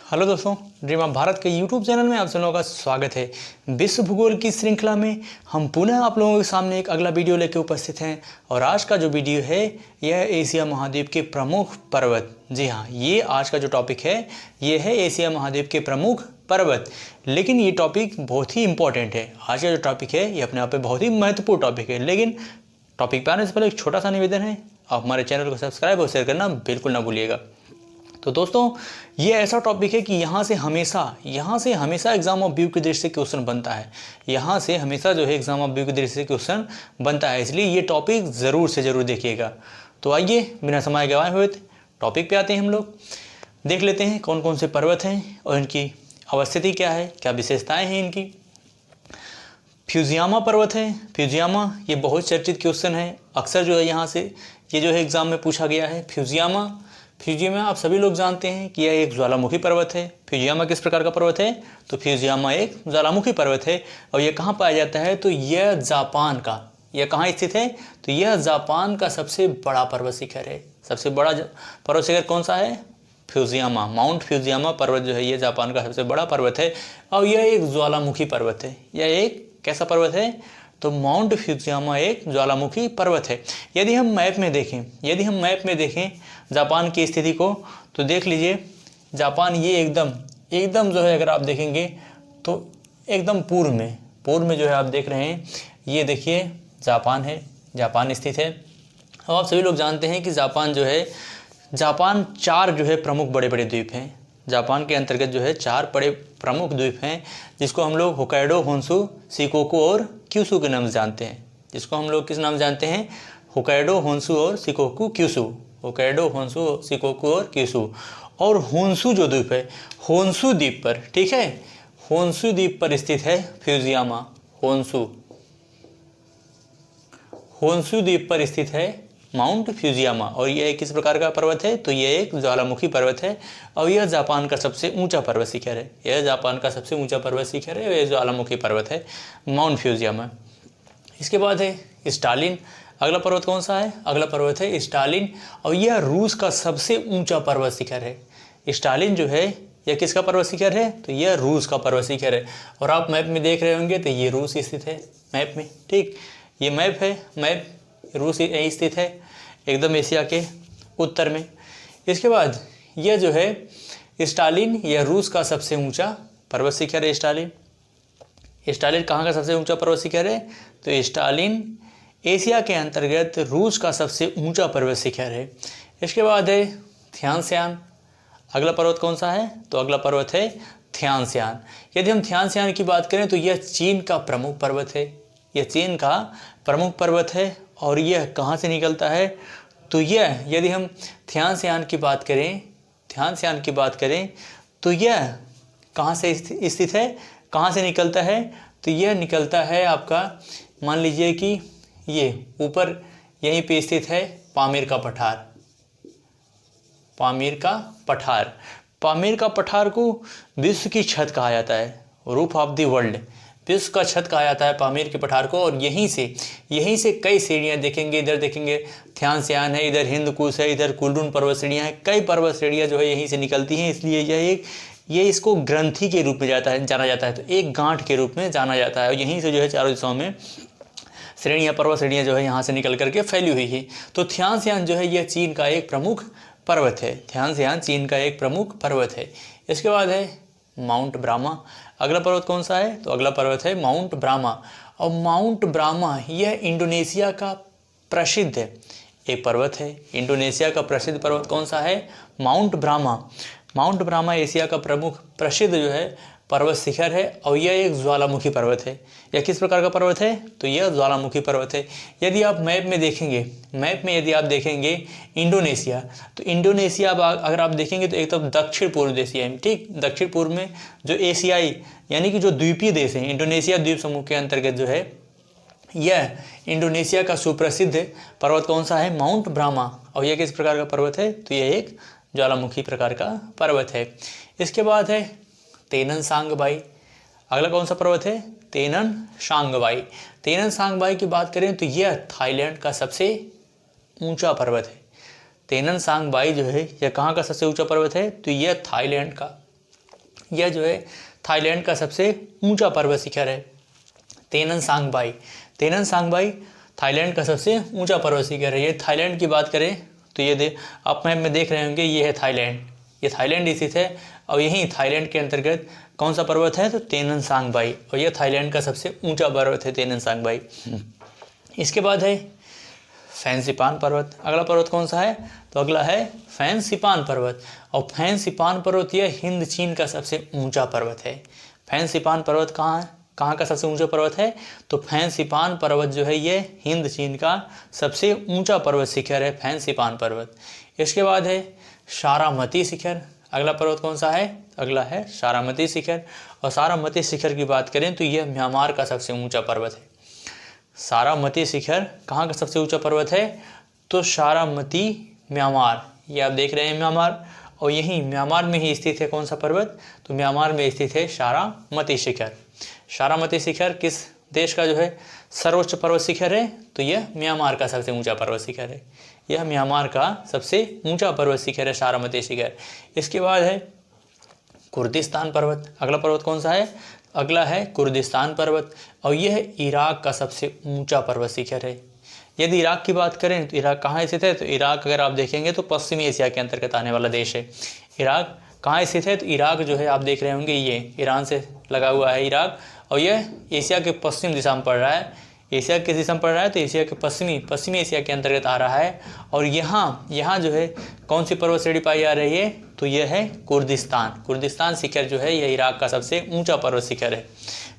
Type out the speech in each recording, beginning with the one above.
Hello दोस्तों, dream of Bharat के YouTube channel में आप सभी लोगों का स्वागत है। विश्व भूगोल की श्रृंखला में हम पुनः आप लोगों के सामने एक अगला वीडियो लेकर उपस्थित हैं और आज का जो वीडियो है यह एशिया महाद्वीप के प्रमुख पर्वत। जी हाँ, ये आज का जो टॉपिक है ये है एशिया महाद्वीप के प्रमुख पर्वत। लेकिन ये टॉपिक बहुत ही इंपॉर्टेंट है। आज का जो टॉपिक है ये अपने आप में बहुत ही महत्वपूर्ण टॉपिक है। लेकिन टॉपिक पर आने से पहले एक छोटा सा निवेदन है, आप हमारे चैनल को सब्सक्राइब और शेयर करना बिल्कुल ना भूलिएगा। तो दोस्तों, ये ऐसा टॉपिक है कि यहाँ से हमेशा एग्जाम ऑफ व्यू की दृष्टि से क्वेश्चन बनता है। यहाँ से हमेशा जो है एग्जाम ऑफ व्यू की दृष्टि से क्वेश्चन बनता है, इसलिए ये टॉपिक ज़रूर से ज़रूर देखिएगा। तो आइए बिना समय गवाए हुए टॉपिक पे आते हैं। हम लोग देख लेते हैं कौन कौन से पर्वत हैं और इनकी अवस्थिति क्या है, क्या विशेषताएँ हैं इनकी। फ्यूजियामा पर्वत है। फ्यूजियामा ये बहुत चर्चित क्वेश्चन है, अक्सर जो है यहाँ से ये जो है एग्जाम में पूछा गया है। फ्यूजियामा आप सभी लोग जानते हैं कि यह एक ज्वालामुखी पर्वत है। फ्यूजियामा किस प्रकार का पर्वत है? तो फ्यूजियामा एक ज्वालामुखी पर्वत है और यह कहाँ पाया जाता है? तो यह जापान का, यह कहाँ स्थित है? तो यह जापान का सबसे बड़ा पर्वत शिखर है। सबसे बड़ा पर्वत शिखर कौन सा है? फ्यूजियामा, माउंट फ्यूजियामा पर्वत जो है ये जापान का सबसे बड़ा पर्वत है और यह एक ज्वालामुखी पर्वत है। यह एक कैसा पर्वत है? तो माउंट फ्यूजियामा एक ज्वालामुखी पर्वत है। यदि हम मैप में देखें जापान की स्थिति को, तो देख लीजिए जापान ये एकदम जो है, अगर आप देखेंगे तो एकदम पूर्व में जो है आप देख रहे हैं, ये देखिए जापान है, जापान स्थित है। अब आप सभी लोग जानते हैं कि जापान चार जो है प्रमुख बड़े बड़े द्वीप हैं। जापान के अंतर्गत जो है चार बड़े प्रमुख द्वीप हैं, जिसको हम लोग होक्काइडो, होन्शु, शिकोकू और क्यूशु के नाम से जानते हैं। जिसको हम लोग किस नाम जानते हैं? होक्काइडो, होन्शु और Shikoku, Kyushu. Hokkaido, Honshu, Shikoku और क्यूशु। और होन्शु जो द्वीप है, होन्शु द्वीप पर, ठीक है, होन्शु द्वीप पर स्थित है फ्यूजियामा। होन्शु द्वीप पर स्थित है माउंट फ्यूजियामा और यह किस प्रकार का पर्वत है? तो यह एक ज्वालामुखी पर्वत है और यह जापान का सबसे ऊंचा पर्वत शिखर है। यह ज्वालामुखी पर्वत है, माउंट फ्यूजियामा। इसके बाद है स्टालिन। अगला पर्वत कौन सा है? अगला पर्वत है स्टालिन और यह रूस का सबसे ऊंचा पर्वत शिखर है। स्टालिन जो है यह किसका पर्वत शिखर है? तो यह रूस का पर्वत शिखर है और आप मैप में देख रहे होंगे तो ये रूस स्थित है मैप में, ठीक। ये मैप है, रूस यहीं स्थित है एकदम एशिया के उत्तर में। इसके बाद यह जो है स्टालिन, यह रूस का सबसे ऊंचा पर्वत शिखर है। स्टालिन कहाँ का सबसे ऊंचा पर्वत शिखर है? तो स्टालिन एशिया के अंतर्गत रूस का सबसे ऊंचा पर्वत शिखर है। इसके बाद है थ्यांशान। अगला पर्वत कौन सा है? तो अगला पर्वत है थ्यांशान। यदि हम थ्यांशान की बात करें तो यह चीन का प्रमुख पर्वत है। यह चीन का प्रमुख पर्वत है और यह कहाँ से निकलता है? तो यह, यदि हम थ्यांशान की बात करें तो यह कहाँ से स्थित है, कहाँ से निकलता है? तो यह निकलता है आपका, मान लीजिए कि ये ऊपर यहीं पे स्थित है पामीर का पठार को विश्व की छत कहा जाता है, रूफ ऑफ द वर्ल्ड, विश्व का छत कहा जाता है पामीर के पठार को। और यहीं से कई श्रेणियाँ देखेंगे, इधर देखेंगे थ्यांशान है, इधर हिंदकुश है, इधर कुलरुन पर्वत श्रेणियाँ हैं, कई पर्वत श्रेणियाँ जो है यहीं से निकलती हैं। इसलिए ये इसको ग्रंथि के रूप में जाना जाता है, तो एक गांठ के रूप में जाना जाता है और यहीं से जो है चारों दिशाओं में पर्वत श्रेणियाँ जो है यहाँ से निकल करके फैली हुई है। तो थ्यांशान जो है यह चीन का एक प्रमुख पर्वत है। इसके बाद है माउंट ब्राह्मा। अगला पर्वत कौन सा है? तो अगला पर्वत है माउंट ब्राह्मा और माउंट ब्राह्मा यह इंडोनेशिया का प्रसिद्ध एक पर्वत है। इंडोनेशिया का प्रसिद्ध पर्वत कौन सा है? माउंट ब्राह्मा एशिया का प्रसिद्ध जो है पर्वत शिखर है और यह एक ज्वालामुखी पर्वत है। यह किस प्रकार का पर्वत है? तो यह ज्वालामुखी पर्वत है। यदि आप मैप में देखेंगे इंडोनेशिया, तो इंडोनेशिया अगर आप देखेंगे तो एकदम दक्षिण पूर्व एशिया में, ठीक, दक्षिण पूर्व में जो एशियाई यानी कि जो द्वीपीय देश हैं, इंडोनेशिया द्वीप समूह के अंतर्गत जो है यह इंडोनेशिया का सुप्रसिद्ध पर्वत कौन सा है? माउंट ब्राह्मा और यह किस प्रकार का पर्वत है? तो यह एक ज्वालामुखी प्रकार का पर्वत है। इसके बाद है तेनन सांगबाई। अगला कौन सा पर्वत है? तेनन सांगबाई की बात करें तो यह थाईलैंड का सबसे ऊंचा पर्वत है। तेनन सांगबाई जो है यह कहाँ का सबसे ऊंचा पर्वत है? तो यह थाईलैंड का यह जो है थाईलैंड का सबसे ऊंचा पर्वत शिखर है, तेनन सांगबाई। तेनन सांगबाई थाईलैंड का सबसे ऊंचा पर्वत शिखर है। ये थाईलैंड की बात करें तो ये आप मैप में देख रहे होंगे, ये है थाईलैंड, ये थाईलैंड स्थित है और यहीं थाईलैंड के अंतर्गत कौन सा पर्वत है, तो तेनन सांगबाई, और यह थाईलैंड का सबसे ऊंचा पर्वत है तेनन सांगबाई। इसके बाद है फैंसिपान पर्वत। अगला पर्वत कौन सा है, तो अगला है फैंसिपान पर्वत। और फैंसिपान पर्वत यह हिंद चीन का सबसे ऊंचा पर्वत है। फैंसिपान पर्वत कहाँ है, कहाँ का सबसे ऊंचा पर्वत है, तो फैंसिपान पर्वत जो है ये हिंद चीन का सबसे ऊंचा पर्वत शिखर है, फैंसिपान पर्वत। इसके बाद है सारामती शिखर। अगला पर्वत कौन सा है, अगला है सारामती शिखर। और सारामती शिखर की बात करें तो यह म्यांमार का सबसे ऊंचा पर्वत है। सारामती शिखर कहाँ का सबसे ऊंचा पर्वत है, तो सारामती म्यांमार, ये आप देख रहे हैं म्यांमार, और यहीं म्यांमार में ही स्थित है कौन सा पर्वत, तो म्यांमार में स्थित है सारामती शिखर। सारामती शिखर किस देश का जो है सर्वोच्च पर्वत शिखर है, तो यह म्यांमार का सबसे ऊंचा पर्वत शिखर है। यह म्यांमार का सबसे ऊंचा पर्वत शिखर है सारामती शिखर। इसके बाद है कुर्दिस्तान पर्वत। अगला पर्वत कौन सा है, अगला है कुर्दिस्तान पर्वत, और यह इराक का सबसे ऊंचा पर्वत शिखर है। यदि इराक की बात करें तो इराक कहाँ स्थित है, तो इराक अगर आप देखेंगे तो पश्चिमी एशिया के अंतर्गत आने वाला देश है। इराक कहाँ स्थित है, तो इराक जो है आप देख रहे होंगे ये ईरान से लगा हुआ है इराक, और यह एशिया के पश्चिम दिशा में पड़ रहा है। एशिया किस दिशा में पड़ रहा है, तो एशिया के पश्चिमी एशिया के अंतर्गत आ रहा है। और यहाँ जो है कौन सी पर्वत श्रेणी पाई जा रही है, तो यह है कुर्दिस्तान। कुर्दिस्तान शिखर जो है यह इराक का सबसे ऊंचा पर्वत शिखर है।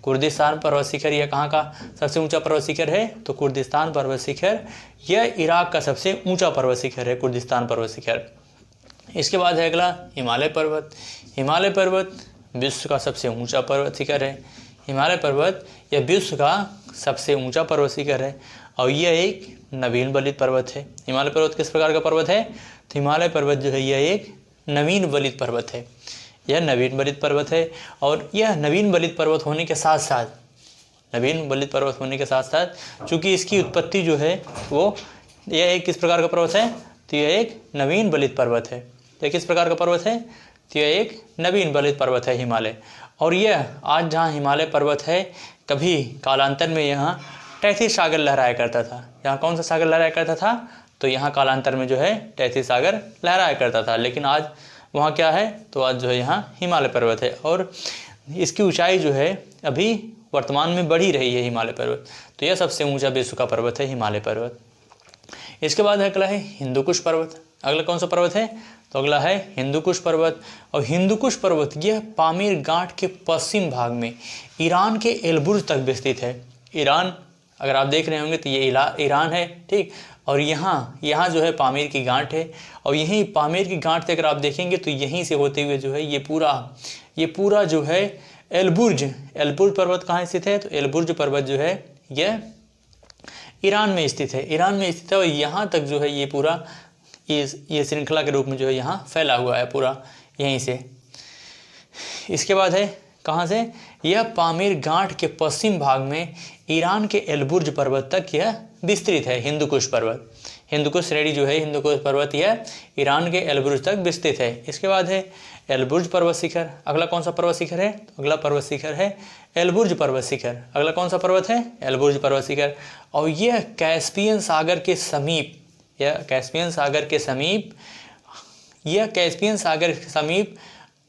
कुर्दिस्तान पर्वत शिखर यह कहाँ का सबसे ऊंचा पर्वत शिखर है, तो कुर्दिस्तान पर्वत शिखर यह इराक का सबसे ऊंचा पर्वत शिखर है, कुर्दिस्तान पर्वत शिखर। इसके बाद है अगला हिमालय पर्वत। हिमालय पर्वत विश्व का सबसे ऊंचा पर्वत शिखर है। हिमालय पर्वत यह विश्व का सबसे ऊंचा पर्वत शिखर है, और यह एक नवीन बलित पर्वत है। हिमालय पर्वत किस प्रकार का पर्वत है, तो हिमालय पर्वत जो है यह एक नवीन बलित पर्वत है। यह नवीन बलित पर्वत है, और यह नवीन बलित पर्वत होने के साथ साथ चूँकि इसकी उत्पत्ति जो है वो यह एक किस प्रकार का पर्वत है, तो यह एक नवीन बलित पर्वत है। यह किस प्रकार का पर्वत है, तो यह एक नवीन बलित पर्वत है हिमालय। और यह आज जहाँ हिमालय पर्वत है, कभी कालांतर में यहाँ टैथिस सागर लहराया करता था। यहाँ कौन सा सागर लहराया करता था, तो यहाँ कालांतर में जो है टैथिस सागर लहराया करता था, लेकिन आज वहाँ क्या है, तो आज जो है यहाँ हिमालय पर्वत है। और इसकी ऊंचाई जो है अभी वर्तमान में बढ़ी रही है हिमालय पर्वत। तो यह सबसे ऊंचा विश्व का पर्वत है हिमालय पर्वत। इसके बाद अगला है हिंदुकुश पर्वत। अगला कौन सा पर्वत है, तो अगला है हिंदुकुश पर्वत। और हिंदुकुश पर्वत यह पामीर गांठ के पश्चिम भाग में ईरान के एलबुर्ज तक विस्तृत है। ईरान अगर आप देख रहे होंगे तो ये ईरान है, ठीक। और यहाँ जो है पामीर की गांठ है, और यहीं पामीर की गांठ से अगर आप देखेंगे तो यहीं से होते हुए जो है ये पूरा जो है एलबुर्ज पर्वत कहाँ स्थित है, तो एलबुर्ज पर्वत जो है यह ईरान में स्थित है। और यहाँ तक जो है ये पूरा ये श्रृंखला के रूप में जो है यहाँ फैला हुआ है पूरा यहीं से। इसके बाद है कहाँ से, यह पामीर गांठ के पश्चिम भाग में ईरान के एलबुर्ज पर्वत तक यह विस्तृत है हिंदुकुश पर्वत। हिंदुकुश श्रेणी जो है हिंदुकुश पर्वत यह ईरान के एलबुर्ज तक विस्तृत है। इसके बाद है एलबुर्ज पर्वत शिखर। अगला कौन सा पर्वत शिखर है, तो अगला पर्वत शिखर है एलबुर्ज पर्वत शिखर। अगला कौन सा पर्वत है, एलबुर्ज पर्वत शिखर। और यह कैस्पियन सागर के समीप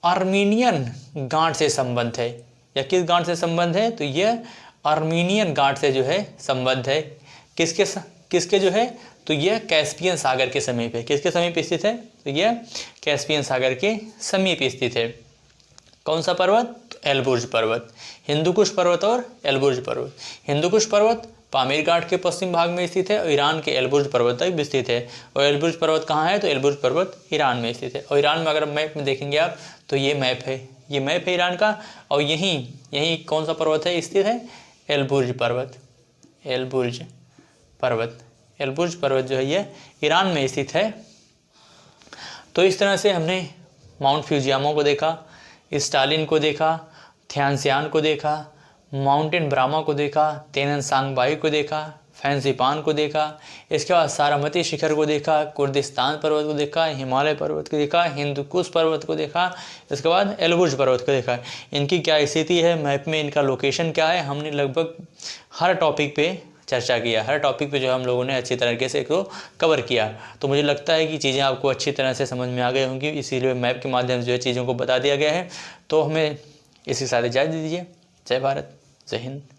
आर्मीनियन गांठ से संबंध है। यह किस गांठ से संबंध है, तो यह आर्मीनियन गांठ से जो है संबंध है। किसके जो है, तो यह कैस्पियन सागर के समीप है। किसके समीप स्थित है, तो यह कैस्पियन सागर के समीप स्थित है। कौन सा पर्वत, तो एलबुर्ज पर्वत। हिंदुकुश पर्वत और एलबुर्ज पर्वत। हिंदुकुश पर्वत पामीर गांठ के पश्चिम भाग में स्थित है और ईरान के एलबुर्ज पर्वत तक विस्तृत है। और एलबुर्ज पर्वत कहाँ है, तो एलबुर्ज पर्वत ईरान में स्थित है। और ईरान में अगर मैप में देखेंगे आप तो ये मैप है ईरान का। और यहीं कौन सा पर्वत है स्थित है, एलबुर्ज पर्वत जो है ये ईरान में स्थित है। तो इस तरह से हमने माउंट फ्यूजियामो को देखा, स्टालिन को देखा, थ्यानसियान को देखा, माउंटेन ब्रामा को देखा, तेनन सांगबाई को देखा, फैंसी पान को देखा, इसके बाद सारामती शिखर को देखा, कुर्दिस्तान पर्वत को देखा, हिमालय पर्वत को देखा, हिंदुकुश पर्वत को देखा, इसके बाद एलबुर्ज पर्वत को देखा। इनकी क्या स्थिति है मैप में, इनका लोकेशन क्या है, हमने लगभग हर टॉपिक पे चर्चा किया, हर टॉपिक पे जो हम लोगों ने अच्छी तरीके से इसको कवर किया। तो मुझे लगता है कि चीज़ें आपको अच्छी तरह से समझ में आ गई होंगी, इसीलिए मैप के माध्यम से जो है चीज़ों को बता दिया गया है। तो हमें इसी के साथ इजाज़त दीजिए। जय भारत, जय हिंद।